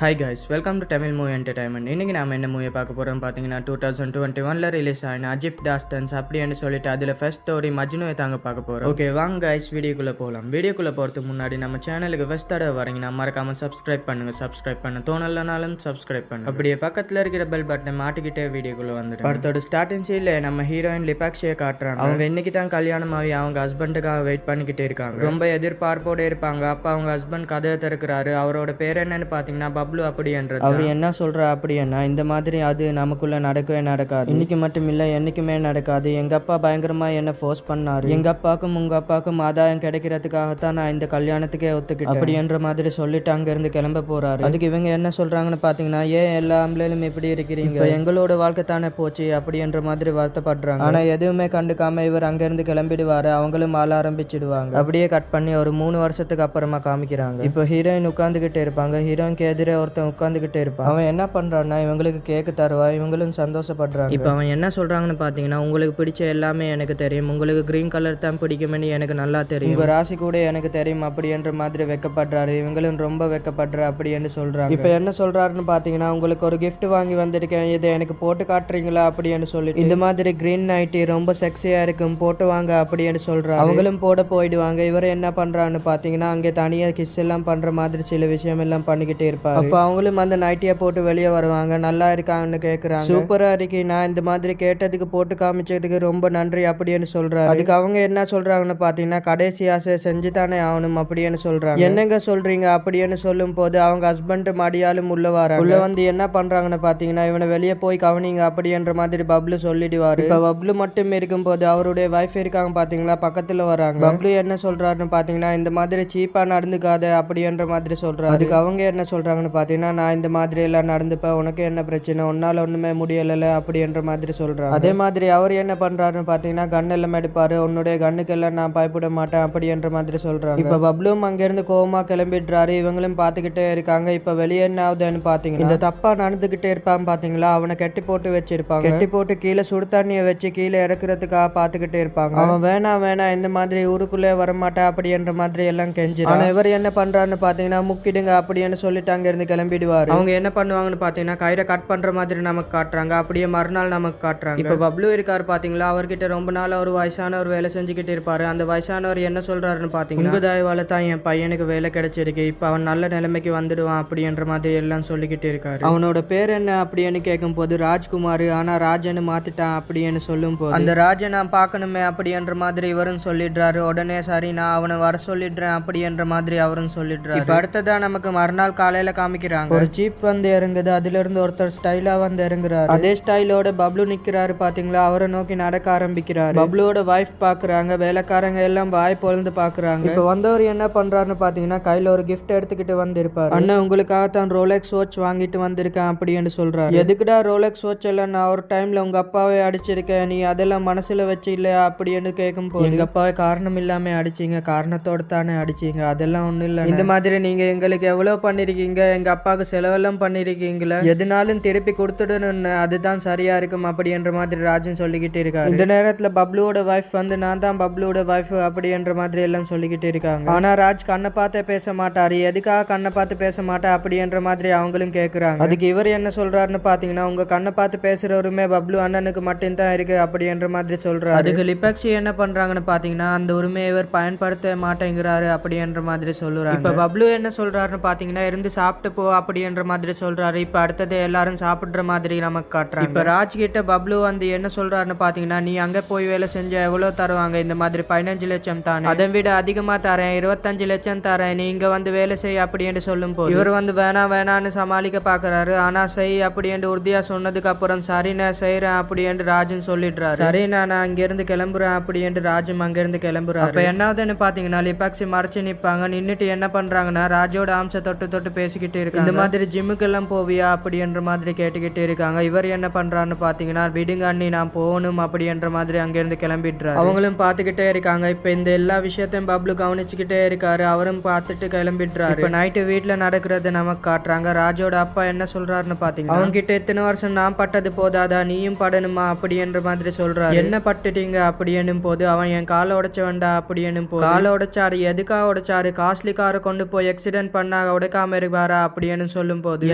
Hi guys, welcome to Tamil movie entertainment. இன்றைக்கி நாம் என்ன மூவியை பார்க்க போகிறோம் பார்த்தீங்கன்னா 2021 ரிலீஸ் ஆகின அஜிப் டாஸ்டன்ஸ் அப்படின்னு சொல்லிட்டு அதில் ஃபர்ஸ்ட் ஸ்டோரி மஜ்னுவை தாங்க பார்க்க போகிறோம். ஓகே வாங்க கைஸ், வீடியோக்குள்ளே போகலாம். வீடியோக்குள்ளே போகிறதுக்கு முன்னாடி நம்ம சேனலுக்கு ஃபர்ஸ்ட் தடவை வரீங்கன்னா மறக்காமல் சப்ஸ்கிரைப் பண்ணுங்கள். சப்ஸ்கிரைப் பண்ண தோணலனாலும் சப்ஸ்கிரைப் பண்ணுங்கள். அப்படியே பக்கத்தில் இருக்கிற பெல் பட்டனை மாட்டிக்கிட்டே வீடியோக்குள்ளே வந்துடும். படத்தோட ஸ்டார்டிங் சீனில் நம்ம ஹீரோயின் லிபாக்ஷியை காட்டுறாங்க. அவங்க இன்னைக்கு தான் கல்யாணம் ஆகி அவங்க ஹஸ்பண்டுக்காக வெயிட் பண்ணிக்கிட்டே இருக்காங்க. ரொம்ப எதிர்பார்ப்போடு இருப்பாங்க. அப்போ அவங்க ஹஸ்பண்ட் கதையை திறக்கிறாரு. அவரோட பேர் என்னன்னு பார்த்தீங்கன்னா பப்ளு அப்படின்றது. அவர் என்ன சொல்ற அப்படின்னா, இந்த மாதிரி அது நமக்குள்ள நடக்கவே நடக்காது. இன்னைக்கு மட்டும் இல்ல, என்னைக்குமே நடக்காது. எங்க அப்பா பயங்கரமா என்ன ஃபோர்ஸ் பண்ணாரு. எங்க அப்பாக்கும் உங்க அப்பாக்கும் ஆதாயம் கிடைக்கிறதுக்காகத்தான் நான் இந்த கல்யாணத்துக்கே ஒத்துக்கிட்டேன் அப்படின்ற மாதிரி சொல்லிட்டு அங்க இருந்து கிளம்ப போறாரு. அதுக்கு இவங்க என்ன சொல்றாங்கன்னு பாத்தீங்கன்னா, ஏன் எல்லா ஆம்பளையிலும் இப்படி இருக்கிறீங்க, எங்களோட வாழ்க்கை தானே போச்சு அப்படின்ற மாதிரி வருத்தப்படுறாங்க. ஆனா எதுவுமே கண்டுக்காம இவர் அங்க இருந்து கிளம்பிடுவாரு. அவங்களும் ஆள ஆரம்பிச்சிடுவாங்க. அப்படியே கட் பண்ணி ஒரு 3 வருஷத்துக்கு அப்புறமா காமிக்கிறாங்க. இப்போ ஹீரோயின் உட்கார்ந்துகிட்டே இருப்பாங்க. ஹீரோயினுக்கு எதிரே ஒருத்தன் உட்காந்துக்கிட்டே இருப்பான். அவன் என்ன பண்றான்னா, இவங்களுக்கு கேக்கு தருவா. இவங்களும் சந்தோஷப்படுறாங்க. இப்போ அவன் என்ன சொல்றாங்கன்னு பாத்தீங்கன்னா, உங்களுக்கு பிடிச்ச எல்லாமே எனக்கு தெரியும், உங்களுக்கு கிரீன் கலர் தான் பிடிக்கும்னு எனக்கு நல்லா தெரியும், உங்க ராசி கூட எனக்கு தெரியும் அப்படின்ற மாதிரி வெக்கப்படுறாரு. இவங்களும் ரொம்ப வெக்கப்படுற அப்படின்னு சொல்றாங்க. இப்போ என்ன சொல்றாருன்னு பாத்தீங்கன்னா, உங்களுக்கு ஒரு கிஃப்ட் வாங்கி வந்திருக்கேன், இதை எனக்கு போட்டு காட்டுறீங்களா அப்படின்னு சொல்லி, இந்த மாதிரி கிரீன் நைட்டி ரொம்ப செக்ஸியா இருக்கும், போட்டு வாங்க அப்படின்னு சொல்றாரு. அவங்களும் போட போயிடுவாங்க. இவர் என்ன பண்றான்னு பாத்தீங்கன்னா, அங்கே தனியா கிஸ் எல்லாம் பண்ற மாதிரி சில விஷயம் எல்லாம் பண்ணிக்கிட்டே இருப்பாரு. அப்போ அவங்களும் அந்த நைட்டியை போட்டு வெளியே வருவாங்க. நல்லா இருக்காங்கன்னு கேட்குறாங்க. சூப்பரா இருக்கு, நான் இந்த மாதிரி கேட்டதுக்கு போட்டு காமிச்சதுக்கு ரொம்ப நன்றி அப்படின்னு சொல்றாரு. அதுக்கு அவங்க என்ன சொல்றாங்கன்னு பாத்தீங்கன்னா, கடைசி ஆசை செஞ்சு தானே ஆகணும் அப்படின்னு சொல்றாங்க. என்னங்க சொல்றீங்க அப்படின்னு சொல்லும் போது அவங்க ஹஸ்பண்ட் மடியாலும் உள்ள வராங்க. உள்ள வந்து என்ன பண்றாங்கன்னு பாத்தீங்கன்னா, இவனை வெளியே போய் கவனிங்க அப்படின்ற மாதிரி பப்ளு சொல்லிடுவாரு. இப்ப பப்ளு மட்டும் இருக்கும் போது அவருடைய வைஃப் இருக்காங்க பாத்தீங்களா, பக்கத்துல வராங்க. பப்ளு என்ன சொல்றாருன்னு பாத்தீங்கன்னா, இந்த மாதிரி சீப்பா நடந்துக்காத அப்படின்ற மாதிரி சொல்றாரு. அதுக்கு அவங்க என்ன சொல்றாங்கன்னு பாத்தீங்கன்னா, நான் இந்த மாதிரி எல்லாம் நடந்துப்பேன், உனக்கு என்ன பிரச்சனை, உன்னால ஒண்ணுமே முடியல அப்படின்ற மாதிரி சொல்றாங்க. அதே மாதிரி அவர் என்ன பண்றாருன்னு பாத்தீங்கன்னா, கன் எல்லாம் எடுப்பாரு. உன்னுடைய கண்ணுக்கெல்லாம் நான் பயப்பட மாட்டேன் அப்படின்ற மாதிரி சொல்றாங்க. இப்ப பப்ளும் அங்க இருந்து கோவமா கிளம்பிடுறாரு. இவங்களும் பாத்துக்கிட்டே இருக்காங்க. இப்ப வெளியே என்ன ஆகுதுன்னு பாத்தீங்கன்னா, இந்த தப்பா நடந்துகிட்டே இருப்பான் பாத்தீங்களா, அவனை கட்டி போட்டு வச்சிருப்பாங்க. கட்டி போட்டு கீழே சுடு தண்ணியை வச்சு கீழே இறக்குறதுக்காக பாத்துக்கிட்டே இருப்பாங்க. அவன் வேணாம் இந்த மாதிரி ஊருக்குள்ளே வரமாட்டேன் அப்படின்ற மாதிரி எல்லாம் கெஞ்சி. ஆனா இவர் என்ன பண்றாருன்னு பாத்தீங்கன்னா, முக்கிடுங்க அப்படின்னு சொல்லிட்டு அங்க இருந்து கிளம்பிடுவாரு. அவங்க என்ன பண்ணுவாங்கன்னு பாத்தீங்கன்னா, கயிறை கட் பண்ற மாதிரி நமக்கு காட்டுறாங்க. அப்படியே மறுநாள் நமக்கு காட்டுறாங்க. இப்ப பப்ளு இருக்காரு பாத்தீங்களா, அவர்கிட்ட ரொம்ப நாள் ஒரு வயசானவர் வேலை செஞ்சுக்கிட்டு இருப்பாரு. அந்த வயசானவர் என்ன சொல்றாருன்னு பாத்தீங்கன்னா, உங்க தயவால தான் என் பையனுக்கு வேலை கிடைச்சிருக்கு, இப்ப அவன் நல்ல நிலைமைக்கு வந்துடுவான் அப்படின்ற மாதிரி எல்லாம் சொல்லிக்கிட்டு இருக்காரு. அவனோட பேர் என்ன அப்படின்னு கேட்கும் போது ராஜ்குமார், ஆனா ராஜன்னு மாத்திட்டான் அப்படின்னு சொல்லும் போது, அந்த ராஜை நான் பார்க்கணுமே அப்படின்ற மாதிரி இவரும் சொல்லிடுறாரு. உடனே சரி, நான் அவனை வர சொல்லிடுறேன் அப்படின்ற மாதிரி அவரும் சொல்லிடுறாரு. இப்ப அடுத்ததான் நமக்கு மறுநாள் காலையில காமிக்கிறாங்க. ஒரு ஜீப் வந்து இறங்குது. அதுல இருந்து ஒருத்தர் ஸ்டைலா வந்து இறங்குறாரு. அதே ஸ்டைலோட பப்ளு நிக்கிறாரு பாத்தீங்களா, அவரை நோக்கி நடக்க ஆரம்பிக்கிறாரு. பப்ளுவோட வைஃப் பாக்குறாங்க. வேலைக்காரங்க எல்லாம் வாய் பொழுந்து பாக்குறாங்க. இப்ப வந்தவர் என்ன பண்றாருன்னு பாத்தீங்கன்னா, கையில ஒரு கிஃப்ட் எடுத்துக்கிட்டு வந்திருப்பாரு. அண்ணன் உங்களுக்காக தான் ரோலெக்ஸ் வாட்ச் வாங்கிட்டு வந்திருக்கேன் அப்படின்னு சொல்றாரு. எதுக்குடா ரோலெக்ஸ் வாட்ச் எல்லாம், நான் ஒரு டைம்ல உங்க அப்பாவே அடிச்சிருக்கேன், நீ அதெல்லாம் மனசுல வச்சு இல்லையா அப்படின்னு கேட்கும் போது, எங்க அப்பாவை காரணம் இல்லாம அடிச்சீங்க, காரணத்தோட தானே அடிச்சீங்க, அதெல்லாம் ஒண்ணும் இல்ல, இந்த மாதிரி நீங்க எங்களுக்கு எவ்வளவு பண்ணிருக்கீங்க, எங்க அப்பாவுக்கு செலவெல்லாம் பண்ணிருக்கீங்களா, எதுனாலும் திருப்பி கொடுத்துடணும்னு, அதுதான் சரியா இருக்கும் அப்படின்ற மாதிரி ராஜன் சொல்லிக்கிட்டு இருக்காரு. இந்த நேரத்துல பப்ளுவோட வைஃப் வந்து, நான் தான் பப்ளுவோட வைஃப் அப்படின்ற மாதிரி எல்லாம் சொல்லிக்கிட்டு இருக்காங்க. ஆனா ராஜ் கண்ணை பார்த்து பேச மாட்டாரு. எதுக்காக கண்ணை பார்த்து பேச மாட்டா அப்படின்ற மாதிரி அவங்களும் கேட்குறாங்க. அதுக்கு இவர் என்ன சொல்றாருன்னு பாத்தீங்கன்னா, உங்க கண்ணை பார்த்து பேசுற உரிமை பப்ளு அண்ணனுக்கு மட்டும்தான் இருக்கு அப்படின்ற மாதிரி சொல்றாரு. அதுக்கு லிபாக்ஷி என்ன பண்றாங்கன்னு பாத்தீங்கன்னா, அந்த உரிமையை இவர் பயன்படுத்த மாட்டேங்கிறாரு அப்படின்ற மாதிரி சொல்லுறாங்க. இப்ப பப்ளு என்ன சொல்றாருன்னு பாத்தீங்கன்னா, இருந்து சாப்பிட்டு போ அப்படின்ற மாதிரி சொல்றாரு. இப்ப அடுத்தது எல்லாரும் சாப்பிடுற மாதிரி நமக்கு காட்டுறாங்க. இப்ப ராஜ் கிட்ட பப்ளு வந்து என்ன சொல்றாருன்னு பாத்தீங்கன்னா, நீ அங்க போய் வேலை செஞ்ச எவ்வளவு தருவாங்க, இந்த மாதிரி 15 லட்சம் தானே, அதை விட அதிகமா தரேன், 25 லட்சம் தரேன், நீ இங்க வந்து வேலை செய் அப்படின்னு சொல்லும் போது, இவர் வந்து வேணான்னு சமாளிக்க பாக்குறாரு. ஆனா செய் அப்படின்னு உறுதியா சொன்னதுக்கு அப்புறம், சரி நான் செய்யறேன் அப்படின்னு ராஜும் சொல்லிடுறாரு. சரி நான் அங்க இருந்து கிளம்புறேன் அப்படின்னு ராஜும் அங்க இருந்து கிளம்புறாரு. அப்ப என்னாவதுன்னு பாத்தீங்கன்னா, லிபாக்ஷி மறைச்சு நிப்பாங்க. நின்னுட்டு என்ன பண்றாங்கன்னா, ராஜோட அம்ச தொட்டு பேசிக்கிட்டு இருக்காங்க. இந்த மாதிரி ஜிம்முக்கு எல்லாம் போவியா அப்படின்ற மாதிரி கேட்டுக்கிட்டு இருக்காங்க. இவர் என்ன பண்றான்னு பாத்தீங்கன்னா, விடுங்க அண்ணி நான் போகணும் அப்படின்ற மாதிரி அங்க இருந்து கிளம்பிடுறாரு. அவங்களும் பாத்துக்கிட்டே இருக்காங்க. இப்ப இந்த எல்லா விஷயத்தையும் பப்ளு கவனிச்சுக்கிட்டே இருக்காரு. அவரும் பார்த்துட்டு கிளம்பிடுறாரு. இப்ப நைட்டு வீட்டுல நடக்கிறது நமக்கு காட்டுறாங்க. ராஜோட அப்பா என்ன சொல்றாருன்னு பாத்தீங்கன்னா, அவங்க கிட்ட இத்தனை வருஷம் நான் பட்டது போதாதா, நீயும் படணுமா அப்படின்ற மாதிரி சொல்றாரு. என்ன பட்டுட்டீங்க அப்படின்னும் போது, அவன் என் காலை உடைச்ச வேண்டா அப்படின்னு போது, காலை உடைச்சாரு, எதுக்காக உடைச்சாரு, காஸ்ட்லி காரை கொண்டு போய் ஆக்சிடென்ட் பண்ணாக உடைக்காம இருப்பாரா அப்படின்னு சொல்லும் போது,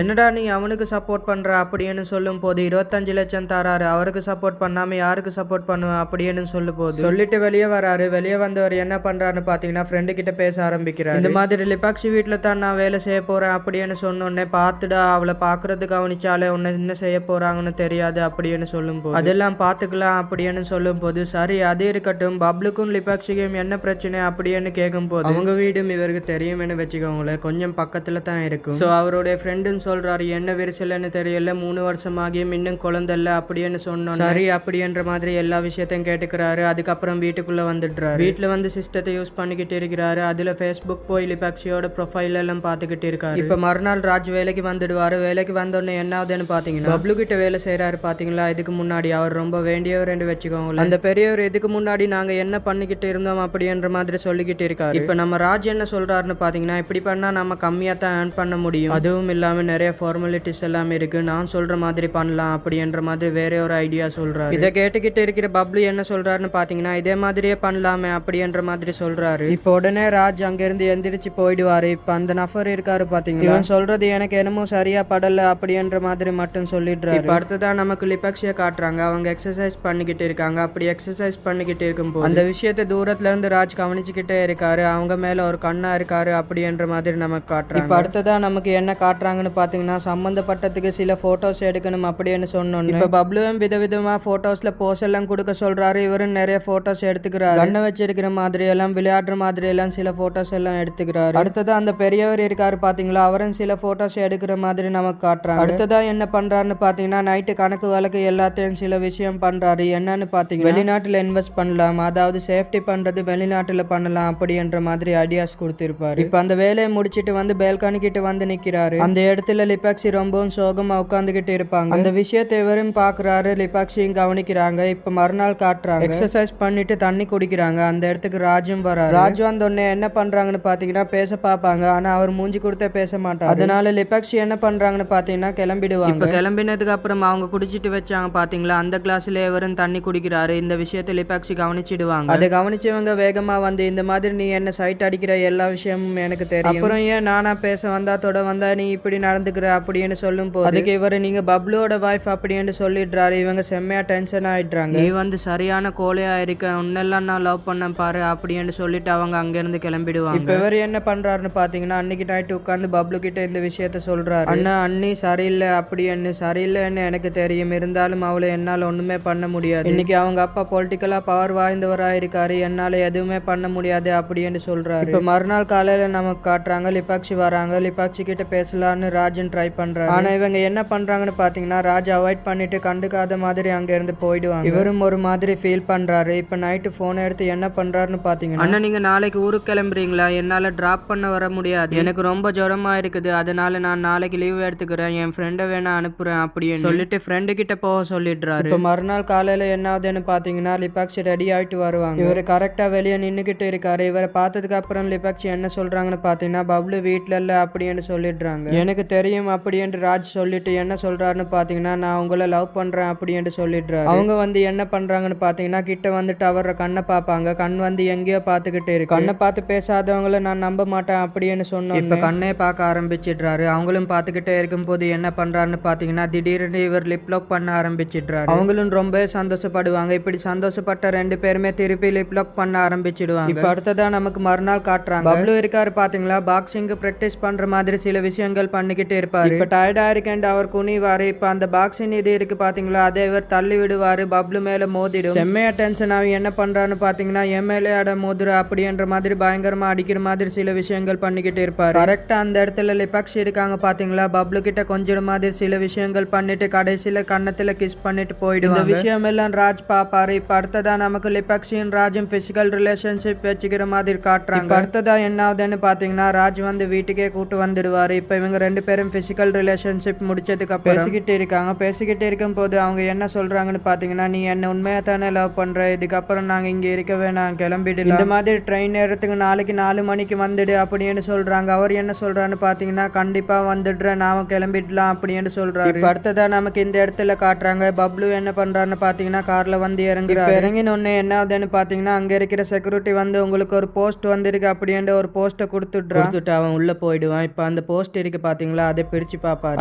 என்னடா நீ அவனுக்கு சப்போர்ட் பண்ற அப்படின்னு சொல்லும் போது, 25 லட்சம் தராரு, அவருக்கு சப்போர்ட் பண்ணாம யாருக்கு சப்போர்ட் பண்ணுவேன் அப்படின்னு சொல்லும் போது சொல்லிட்டு வெளியே வராரு. வெளியே வந்தவர் என்ன பண்றாருன்னு பாத்தீங்கன்னா ஃப்ரெண்டு கிட்ட பேச ஆரம்பிக்கிறாரு. இந்த மாதிரி லிபாக்ஷி வீட்டுல தான் நான் வேலை செய்ய போறேன் அப்படின்னு சொன்னோடனே, பாத்துடா அவளை பாக்குறது கவனிச்சாலே உன்னை என்ன செய்ய போறாங்கன்னு தெரியாது அப்படின்னு சொல்லும் போது, அதெல்லாம் பாத்துக்கலாம் அப்படின்னு சொல்லும் போது, சரி அது இருக்கட்டும், பப்ளுக்கும் லிபாக்ஷிக்கும் என்ன பிரச்சனை அப்படின்னு கேட்கும் போது, அவங்க வீடும் இவருக்கு தெரியும்னு வச்சுக்கோங்களேன், கொஞ்சம் பக்கத்துல தான் இருக்கும். சோ அவருடைய ஃப்ரெண்டுன்னு சொல்றாரு, என்ன விரிசலன்னு தெரியல, 3 வருஷமாகியும் இன்னும் குழந்தை இல்ல அப்படின்னு சொன்னோம். சரி அப்படின்ற மாதிரி எல்லா விஷயத்தையும் கேட்டுக்கிறாரு. அதுக்கப்புறம் வீட்டுக்குள்ள வந்துடுறாரு. வீட்டுல வந்து சிஸ்டத்தை யூஸ் பண்ணிக்கிட்டு இருக்கிறாரு. அதுல Facebook போய் லிபாக்ஷியோட ப்ரொஃபைல் எல்லாம் பாத்துக்கிட்டு இருக்காரு. இப்ப மறுநாள் ராஜ் வேலைக்கு வந்துடுவாரு. வேலைக்கு வந்தோடனே என்ன ஆகுதுன்னு பாத்தீங்கன்னா, பப்ளு கிட்ட வேலை செய்யறாரு பாத்தீங்களா. இதுக்கு முன்னாடி அவர் ரொம்ப வேண்டியவர் என்று வச்சுக்கோங்களேன். அந்த பெரியவர் இதுக்கு முன்னாடி நாங்க என்ன பண்ணிக்கிட்டு இருந்தோம் அப்படின்ற மாதிரி சொல்லிக்கிட்டு இருக்காரு. இப்ப நம்ம ராஜ் என்ன சொல்றாருன்னு பாத்தீங்கன்னா, இப்படி பண்ணா நம்ம கம்மியா தான் ஏர்ன் பண்ண முடியும், அதுவும் இல்லாம நிறைய ஃபார்மாலிட்டிஸ் எல்லாம் இருக்கு, நான் சொல்ற மாதிரி பண்ணலாம் அப்படின்ற மாதிரி வேற ஒரு ஐடியா சொல்றாரு. இதை கேட்டுக்கிட்டு இருக்கிற பப்ளு என்ன சொல்றாருன்னு பாத்தீங்கன்னா, இதே மாதிரியே பண்ணலாமே அப்படின்ற மாதிரி சொல்றாரு. இப்ப உடனே ராஜ் அங்கிருந்து எந்திரிச்சு போயிடுவாரு. இப்ப அந்த நபர் இருக்காரு பாத்தீங்களா, இவன் சொல்றது எனக்கு என்னமோ சரியா படல அப்படின்ற மாதிரி மட்டும் சொல்லிடுறாரு. இப்ப அடுத்ததான் நமக்கு லிபாக்ஷியை காட்டுறாங்க. அவங்க எக்ஸசைஸ் பண்ணிக்கிட்டு இருக்காங்க. அப்படி எக்ஸசைஸ் பண்ணிக்கிட்டு இருக்கும்போது அந்த விஷயத்தை தூரத்துல இருந்து ராஜ் கவனிச்சுக்கிட்டே இருக்காரு. அவங்க மேல ஒரு கண்ணா இருக்காரு அப்படின்ற மாதிரி நமக்கு காட்டுறாங்க. இப்ப அடுத்ததான் நமக்கு என்ன காட்டுறாங்கன்னு பாத்தீங்கன்னா, சம்பந்தப்பட்டதுக்கு சில போட்டோஸ் எடுக்கணும் அப்படின்னு சொன்னோம். இப்ப பப்ளுவும் விதவிதமா போட்டோஸ்ல போஸ் எல்லாம் கொடுக்க சொல்றாரு. இவரும் நிறைய போட்டோஸ் எடுத்துக்கிறாரு. கண்ணை வச்சிருக்கிற மாதிரி எல்லாம், விளையாடுற மாதிரி எல்லாம் சில போட்டோஸ் எல்லாம் எடுத்துக்கிறாரு. அடுத்ததா அந்த பெரியவர் இருக்காரு பாத்தீங்களா, அவரும் சில போட்டோஸ் எடுக்கிற மாதிரி நமக்கு காட்டுறாங்க. அடுத்ததா என்ன பண்றாருன்னு பாத்தீங்கன்னா, நைட்டு கணக்கு வழக்கு எல்லாத்தையும் சில விஷயம் பண்றாரு. என்னன்னு பாத்தீங்கன்னா, வெளிநாட்டுல இன்வெஸ்ட் பண்ணலாம், அதாவது சேஃப்டி பண்றது வெளிநாட்டுல பண்ணலாம் அப்படின்ற மாதிரி ஐடியாஸ் கொடுத்திருப்பாரு. இப்ப அந்த வேலையை முடிச்சிட்டு வந்து பேல்கனி கிட்ட வந்து நிக்கிறாரு. அந்த இடத்துல லிபாக்ஷி ரொம்பவும் சோகமா உட்காந்துகிட்டு இருப்பாங்க. அந்த விஷயத்தை இவரும் பாக்குறாரு, லிபாக்ஷியும் கவனிக்கிறாங்க. இப்ப மறுநாள் காட்டுறாங்க, எக்ஸசைஸ் பண்ணிட்டு தண்ணி குடிக்கிறாங்க. அந்த இடத்துக்கு ராஜும் வராரு. ராஜ் வந்தோடனே என்ன பண்றாங்கன்னு பாத்தீங்கன்னா, பேச பாப்பாங்க, ஆனா அவர் மூஞ்சி கொடுத்த பேச மாட்டாரு. அதனால லிபாக்ஷி என்ன பண்றாங்கன்னு பாத்தீங்கன்னா கிளம்பிடுவாங்க. இப்ப கிளம்பினதுக்கு அப்புறம் அவங்க குடிச்சிட்டு வச்சாங்க பாத்தீங்களா, அந்த கிளாஸ்ல இவரும் தண்ணி குடிக்கிறாரு. இந்த விஷயத்தை லிபாக்ஷி கவனிச்சிடுவாங்க. அதை கவனிச்சவங்க வேகமா வந்து, இந்த மாதிரி நீ என்ன சைட் அடிக்கிற எல்லா விஷயமும் எனக்கு தெரியும், அப்புறம் ஏன் நானா பேச வந்தா தொட வந்தா நீ இப்படி நடந்துக்கிற அப்படின்னு சொல்லும் போது, அதுக்கு இவரு நீங்க பப்ளுவோட வைஃப் அப்படின்னு சொல்லிடுறாரு. இவங்க செம்மையா டென்ஷன் ஆயிடுறாங்க. நீ வந்து சரியான கோலையா இருக்க, உன்னெல்லாம் நான் லவ் பண்ண பாரு அப்படின்னு சொல்லிட்டு அவங்க அங்க இருந்து கிளம்பிடுவாங்க. இப்ப இவர் என்ன பண்றாருன்னு பாத்தீங்கன்னா, அன்னைக்கு நைட்டு உட்காந்து பப்ளு கிட்ட இந்த விஷயத்த சொல்றாரு. அண்ணா அண்ணி சரியில்லை அப்படின்னு, சரியில்லைன்னு எனக்கு தெரியும், இருந்தாலும் அவளை என்னால ஒண்ணுமே பண்ண முடியாது. இன்னைக்கு அவங்க அப்பா பொலிட்டிக்கலா பவர் வாய்ந்தவரா இருக்காரு, என்னால எதுவுமே பண்ண முடியாது அப்படின்னு சொல்றாரு. இப்ப மறுநாள் காலையில நமக்கு காட்டுறாங்க, லிபாக்ஷி வராங்க. லிபாக்ஷி கிட்ட பேசலான்னு ராஜன் ட்ரை பண்றாரு. ஆனா இவங்க என்ன பண்றாங்கன்னு பாத்தீங்கன்னா, ராஜ் அவாய்ட் பண்ணிட்டு கண்டுக்காத மாதிரி அங்க இருந்து போயிடுவாங்க. இவரும் ஒரு மாதிரி ஃபீல் பண்றாரு. இப்ப நைட்டு போன் எடுத்து என்ன பண்றாருன்னு பாத்தீங்கன்னா, அண்ணா நீங்க நாளைக்கு ஊருக்கு கிளம்புறீங்களா, என்னால டிராப் பண்ண வர முடியாது, எனக்கு ரொம்ப ஜுரமா இருக்குது, அதனால நான் நாளைக்கு லீவ் எடுத்துக்கிறேன், என் ஃப்ரெண்டை வேணா அனுப்புறேன் அப்படின்னு சொல்லிட்டு ஃப்ரெண்டு கிட்ட போக சொல்லிடுறாரு. இப்ப மறுநாள் காலையில என்ன ஆகுதுன்னு பாத்தீங்கன்னா, லிபாக்ஷி ரெடி ஆயிட்டு வருவாங்க. இவரு கரெக்டா வெளியே நின்னுகிட்டு இருக்காரு. இவரை பார்த்ததுக்கு அப்புறம் லிபாக்ஷி என்ன சொல்றாங்கன்னு பாத்தீங்கன்னா, பப்ளு வீட்டுல இல்ல அப்படின்னு சொல்லிடுறாங்க. எனக்கு தெரியும் அப்படின்னு ராஜ் சொல்லிட்டு என்ன சொல்றாருன்னு பாத்தீங்கன்னா, நான் உங்களை லவ் பண்றேன் அப்படின்னு சொல்லிடுறாரு. அவங்க வந்து என்ன பண்றாங்கன்னு பாத்தீங்கன்னா, கிட்ட வந்துட்டு அவர கண்ணை பாப்பாங்க. கண் வந்து எங்கேயோ பாத்துக்கிட்டு இருக்கு. கண்ணை பார்த்து பேசாதவங்களை நான் நம்ப மாட்டேன் அப்படின்னு சொன்னோம். இப்ப கண்ணே பார்க்க ஆரம்பிச்சிடுறாரு. அவங்களும் பார்த்துக்கிட்டே இருக்கும் போது என்ன பண்றாருன்னு பாத்தீங்கன்னா, திடீர்னு இவர் லிப் லாக் பண்ண ஆரம்பிச்சிடுறாரு. அவங்களும் ரொம்ப சந்தோஷப்படுவாங்க. இப்படி சந்தோஷப்பட்ட ரெண்டு பேருமே திருப்பி லிப் லாக் பண்ண ஆரம்பிச்சிடுவாங்க. இப்ப அடுத்ததான் நமக்கு மறுநாள் காட்டுறாங்க. பப்ளு இருக்காரு பாத்தீங்களா, பாக்ஸிங் பிராக்டிஸ் பண்ற மாதிரி சில விஷயங்கள் பண்ணிக்கிட்டு இருப்பாரு. இப்ப டயர்டா இருக்கேன் அவர் குனிவாரு. இப்ப அந்த பாக்ஸிங் இது இருக்கு பாத்தீங்களா, அதை இவர் தள்ளி விடுவாரு. பப்ளு மேல மோதிடும். செம்மையா டென்ஷன் ஆகி என்ன பண்றான்னு பாத்தீங்கன்னா, எம்எல்ஏ அட மோதுர அப்படின்ற மாதிரி பயங்கரமா அடிக்கிற மாதிரி சில விஷயங்கள் பண்ணிக்கிட்டு இருப்பாரு. கரெக்டா அந்த இடத்துல லிபாக்ஷி இருக்காங்க பாத்தீங்களா, பப்ளு கிட்ட கொஞ்சம் மாதிரி சில விஷயங்கள் பண்ணிட்டு கடைசியில கண்ணத்துல கிஸ் பண்ணிட்டு போயிடுவாங்க. இந்த விஷயம் எல்லாம் ராஜ் பாப்பாரு. இப்ப அடுத்ததா நமக்கு லிபாக்ஷியும் ராஜும் பிசிக்கல் ரிலேஷன்ஷிப் வச்சுக்கிற மாதிரி காட்டுறாங்க. அடுத்ததா என்ன ஆகுதுன்னு பாத்தீங்கன்னா, ராஜ் வந்து வீட்டுக்கே கூட்டு வந்துடுவாரு. இப்ப இவங்க ரெண்டு பேரும் பிசிக்கல் ரிலேஷன்ஷிப் முடிச்சதுக்கு அப்புறம் பேசிக்கிட்டு இருக்காங்க. பேசிக்கிட்டு இருக்கும் போது அவங்க என்ன சொல்றாங்கன்னு பாத்தீங்கன்னா, நீ என்ன உண்மையா தானே லவ் பண்ற, இதுக்கப்புறம் நாங்க இங்க இருக்க வேணாம், கிளம்பிடலாம், இந்த மாதிரி ட்ரெயின் நேரத்துக்கு நாளைக்கு 4 மணிக்கு வந்துடு அப்படின்னு சொல்றாங்க. அவர் என்ன சொல்றான்னு பாத்தீங்கன்னா, கண்டிப்பா வந்துடுறேன், நாம கிளம்பிடலாம் அப்படின்னு சொல்றாரு. இப்ப அடுத்ததா நமக்கு இந்த இடத்துல காட்டுறாங்க. பப்ளு என்ன பண்றாருன்னு பாத்தீங்கன்னா, கார்ல வந்து இறங்குறாரு. இறங்கின உடனே என்ன ஆகுதுன்னு பாத்தீங்கன்னா, அங்க இருக்கிற செக்யூரிட்டி வந்து உங்களுக்கு ஒரு போஸ்ட் வந்திருக்கு அப்படின்னு ஒரு போஸ்ட கொடுத்துட்டு அவன் உள்ள போயிடுவான். இப்ப அந்த போஸ்ட் இருக்கு பாத்தீங்களா, அதை பிரிச்சு பாப்பாரு.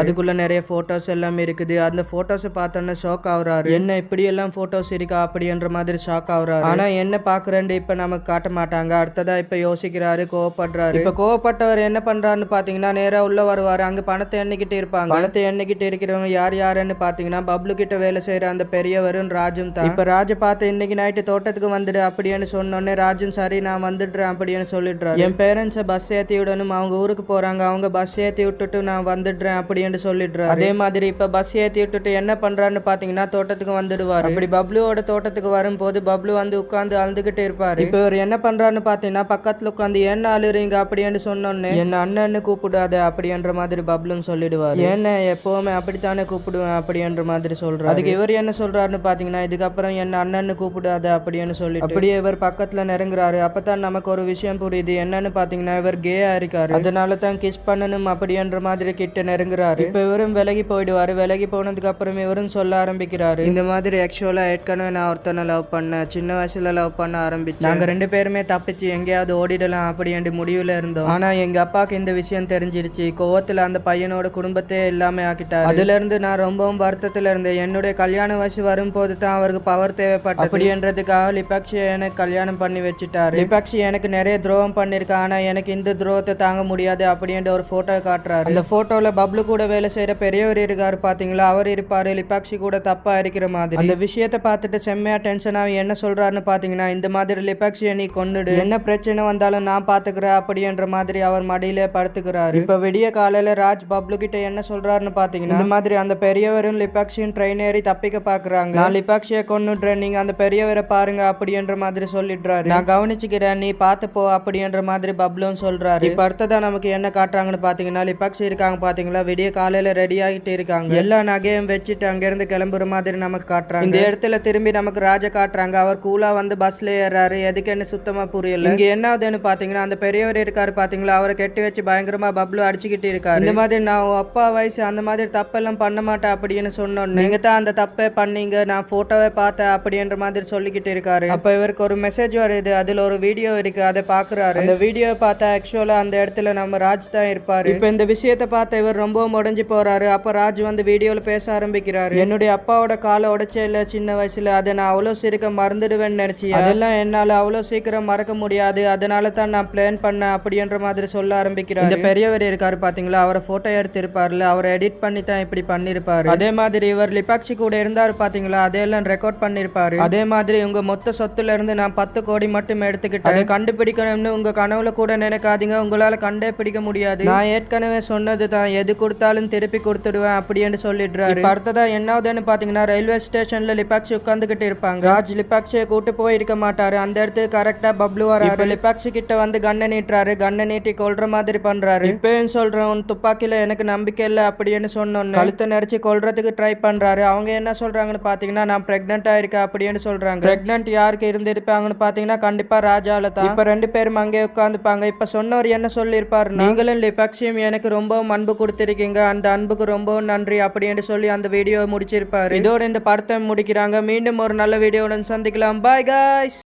அதுக்குள்ள நிறைய போட்டோஸ் எல்லாம் இருக்குது. அந்த போட்டோஸை பார்த்தோன்னே ஷாக் ஆகுறாரு. என்ன இப்படி எல்லாம் போட்டோஸ் இருக்கா அப்படின்ற மாதிரி ஷாக் ஆகுறாரு. ஆனா என்ன பாக்குறேன்னு இப்ப நமக்கு காட்ட மாட்டாங்க. அடுத்ததா இப்ப யோசிக்கிறாரு, கோவப்படுறாரு. இப்ப கோவப்பட்டவர் என்ன பண்றாருன்னு பாத்தீங்கன்னா நேரா உள்ள வருவாரு. அங்க பணத்தை எண்ணிக்கிட்டு இருப்பாங்க. பணத்தை எண்ணிக்கிட்டு இருக்கிறவங்க யார் யாருன்னு பாத்தீங்கன்னா பப்ளு கிட்ட வேலை செய்யற அந்த பெரியவரும் ராஜும் தான். இப்ப ராஜ பார்த்து இன்னைக்கு நைட்டு தோட்டத்துக்கு வந்துடு அப்படின்னு சொன்னோடனே ராஜும் சரி நான் வந்துடுறேன் அப்படின்னு சொல்லிடுறாரு. என் பேரண்ட்ஸை பஸ் ஏத்தி விடணும், அவங்க ஊருக்கு போறாங்க, அவங்க பஸ் ஏத்தி விட்டுட்டு நான் வந்துடுறேன் அப்படின்னு சொல்லிடுறாரு. அதே மாதிரி இப்ப பஸ் ஏத்தி விட்டுட்டு என்ன பண்றாருன்னு பாத்தீங்கன்னா தோட்டத்துக்கு வந்துடுவாரு. அப்படி பப்ளுவோட தோட்டத்துக்கு வரும்போது பப்ளு வந்து உட்கார்ந்து அழுதுகிட்டு இருப்பாரு. இப்ப இவர் என்ன பண்றாருன்னு பாத்தீங்கன்னா பக்கத்துல உட்காந்து என்ன அழுறீங்க அப்படின்னு சொன்னோன்னு என்ன அண்ணன்னு கூப்பிடாத அப்படின்ற மாதிரி பப்ளும் சொல்லிடுவாரு. என்ன எப்பவுமே அப்படித்தானே கூப்பிடுவேன் அப்படின்ற மாதிரி சொல்றாரு. அதுக்கு இவர் என்ன சொல்றாருன்னு பாத்தீங்கன்னா இதுக்கப்புறம் என்ன அண்ணன்னு கூப்பிடாத அப்படின்னு சொல்லி அப்படியே இவர் பக்கத்துல நெருங்குறாரு. அப்பதான் நமக்கு ஒரு விஷயம் புரியுது. என்னன்னு பாத்தீங்கன்னா இவர் கேயா இருக்காரு. அதனால தான் கிஸ் பண்ணணும் அப்படின்ற மாதிரி கிட்ட நெருங்குறாரு. இப்ப இவரும் விலகி போயிடுவாரு. விலகி போனதுக்கு அப்புறம் இவரும் சொல்ல ஆரம்பிக்கிறாரு, இந்த மாதிரி ஆக்சுவலா ஏற்கனவே நான் ஒருத்தனை லவ் பண்ணேன், சின்ன வயசுல லவ் பண்ண ஆரம்பிச்சேன், நாங்க 2 பேருமே தப்பிச்சு எங்கேயாவது ஓடிடலாம் அப்படின்ற முடிவுல இருந்தோம். ஆனா எங்க அப்பாவுக்கு இந்த விஷயம் தெரிஞ்சிருச்சு. கோவத்துல அந்த பையனோட குடும்பத்தை எல்லாமே ஆக்கிட்டாரு. அதுல இருந்து நான் ரொம்பவும் வருத்தத்துல இருந்தேன். என்னுடைய கல்யாண வயசு வரும்போது தான் அவருக்கு பவர் தேவைப்பட்டது அப்படின்றதுக்காக லிபாக்ஷி எனக்கு கல்யாணம் பண்ணி வச்சுட்டாரு. லிபாக்ஷி எனக்கு நிறைய துரோகம் பண்ணிருக்கா, ஆனா எனக்கு இந்த துரோகத்தை தாங்க முடியாது அப்படின்ற ஒரு போட்டோ காட்டுறாரு. அந்த போட்டோல பப்ளு கூட வேலை செய்யற பெரியவர் இருக்காரு பாத்தீங்களா, அவர் இருப்பாரு லிபாக்ஷி கூட தப்பா இருக்கிற மாதிரி. அந்த விஷயத்தை பார்த்துட்டு செம்மையா டென்ஷன் ஆகி என்ன சொல்றாருன்னு பாத்தீங்கன்னா இந்த மாதிரி லிபாக்ஷியை நீ கொன்னுடு, என்ன பிரச்சனை வந்தாலும் நான் பாத்துக்கிறேன் அப்படின்ற மாதிரி அவர் மடியிலே படுத்துக்கிறாரு. இப்ப விடிய காலையில ராஜ் பப்ளு கிட்ட என்ன சொல்றாருன்னு பாத்தீங்கன்னா இந்த மாதிரி அந்த பெரியவரும் லிபாக்ஷியும் ட்ரெயின் ஏறி தப்பிக்க பாக்குறாங்க, நான் லிபாக்ஷியை கொன்னுடுறேன், நீங்க அந்த பெரியவரை பாருங்க அப்படின்ற மாதிரி சொல்லிடுறாரு. நான் கவனிச்சுக்கிறேன், நீ பாத்து போ அப்படின்ற மாதிரி பப்ளும் சொல்றாரு. இப்ப அடுத்ததான் நமக்கு என்ன காட்டுறாங்கன்னு பாத்தீங்கன்னா லிபாக்ஷி இருக்காங்க பாத்தீங்களா, விடிய காலையில ரெடி ஆகிட்டு இருக்காங்க. எல்லா நகையும் வச்சுட்டு அங்கிருந்து கிளம்புற மாதிரி நமக்கு காட்டுறாங்க. இந்த இடத்துல திரும்பி நமக்கு ராஜா காட்டுறாங்க. அவர் கூலா வந்து பஸ்ல ஏறாரு. எதுக்குன்னு சுத்தமா புரியல. இங்க என்ன ஆகுதுன்னு பாத்தீங்கன்னா அந்த பெரியவர் இருக்காரு பாத்தீங்களா, அவரை கெட்டி வச்சு பயங்கரமா பப்ளு அடிச்சுக்கிட்டு இருக்காரு. இந்த மாதிரி நான் அப்பா வயசு அந்த மாதிரி தப்பெல்லாம் பண்ண மாட்டேன் அப்படின்னு சொன்னோன்னு நீங்க தான் அந்த தப்பை பண்ணீங்க, நான் போட்டோவை பார்த்தேன் அப்படின்ற மாதிரி சொல்லிக்கிட்டு இருக்காரு. அப்ப இவருக்கு ஒரு மெசேஜ் வருது, அதுல ஒரு வீடியோ இருக்கு, அதை பாக்குறாரு. அந்த வீடியோ பார்த்தா ஆக்சுவலா அந்த இடத்துல நம்ம ராஜ் தான் இருப்பாரு. இப்ப இந்த விஷயத்தை பார்த்த இவர் ரொம்ப உடைஞ்சு போறாரு. அப்ப ராஜ் வந்து வீடியோல பேச ஆரம்பிக்கிறாரு. என்னுடைய அப்பாவோட காலை உடைச்சே இல்ல சின்ன வயசுல, அதை நான் அவ்வளவு சீக்கிரம் மறந்துடுவேன்னு நினைச்சியா, அதெல்லாம் என்னால அவ்வளவு சீக்கிரம் மறக்க முடியாது, அதனால தான் நான் பிளான் பண்ணேன் அப்படின்ற மாதிரி சொல்ல ஆரம்பிக்கிறாரு. இந்த பெரியவர் இருக்காரு பாத்தீங்களா, அவரை போட்டோ எடுத்து இருப்பாருல, அவரை எடிட் பண்ணி தான் இப்படி பண்ணிருப்பாரு. அதே மாதிரி இவர் லிபாக்ஷி கூட இருந்தாரு பாத்தீங்களா, அதையெல்லாம் ரெக்கார்ட் பண்ணிருப்பாரு. அதே மாதிரி உங்க மொத்த சொத்துல இருந்து நான் 10 கோடி மட்டும் எடுத்துக்கிட்டேன், அதை கண்டுபிடிக்கணும்னு உங்க கனவுல கூட நினைக்காதீங்க, உங்களால கண்டே பிடிக்க முடியாது, நான் ஏற்கனவே சொன்னது தான், எது கொடுத்தாலும் திருப்பி கொடுத்துடுவேன் அப்படின்னு சொல்லிடுறாரு. அடுத்ததா என்னாவதுன்னு பாத்தீங்கன்னா ரயில்வே ஸ்டேஷன்ல லிபாக்ஷி உட்காந்துக்கிட்டு இருப்பாங்க. ராஜ் லிபாக்ஷியை கூட்டு போய் இருக்க மாட்டாரு. அந்த இடத்துக்கு கரெக்டா பப்ளு வராரு. லிபாக்ஷி கிட்ட வந்து கண்ணை நீட்டுறாரு. கண்ணை நீட்டி கொல்ற மாதிரி பண்றாரு. இப்பயும் சொல்றேன், உன் துப்பாக்கில எனக்கு நம்பிக்கை இல்லை அப்படின்னு சொன்னோன்னு கழுத்தை நெரிச்சு கொல்றதுக்கு ட்ரை பண்றாரு. அவங்க என்ன சொல்றாங்கன்னு பாத்தீங்கன்னா நான் பிரெக்னெண்டா இருக்கேன் அப்படின்னு சொல்றாங்க. பிரெக்னென்ட் யாருக்கு இருந்திருப்பாங்கன்னு பாத்தீங்கன்னா கண்டிப்பா ராஜால தான். இப்ப 2 பேரும் அங்கே உட்காந்துப்பாங்க. இப்ப சொன்னவர் என்ன சொல்லியிருப்பாரு, நீங்களும் லிபாக்ஷியும் எனக்கு ரொம்பவும் அன்பு கொடுத்திருக்கீங்க, அந்த அன்புக்கு ரொம்பவும் நன்றி அப்படின்னு சொல்லி அந்த வீடியோ முடிச்சிருப்பாரு. இதோட இந்த படத்தை முடிக்கிறாங்க. மீண்டும் ஒரு நல்ல வீடியோவுடன் சந்திக்கலாம். Bye guys.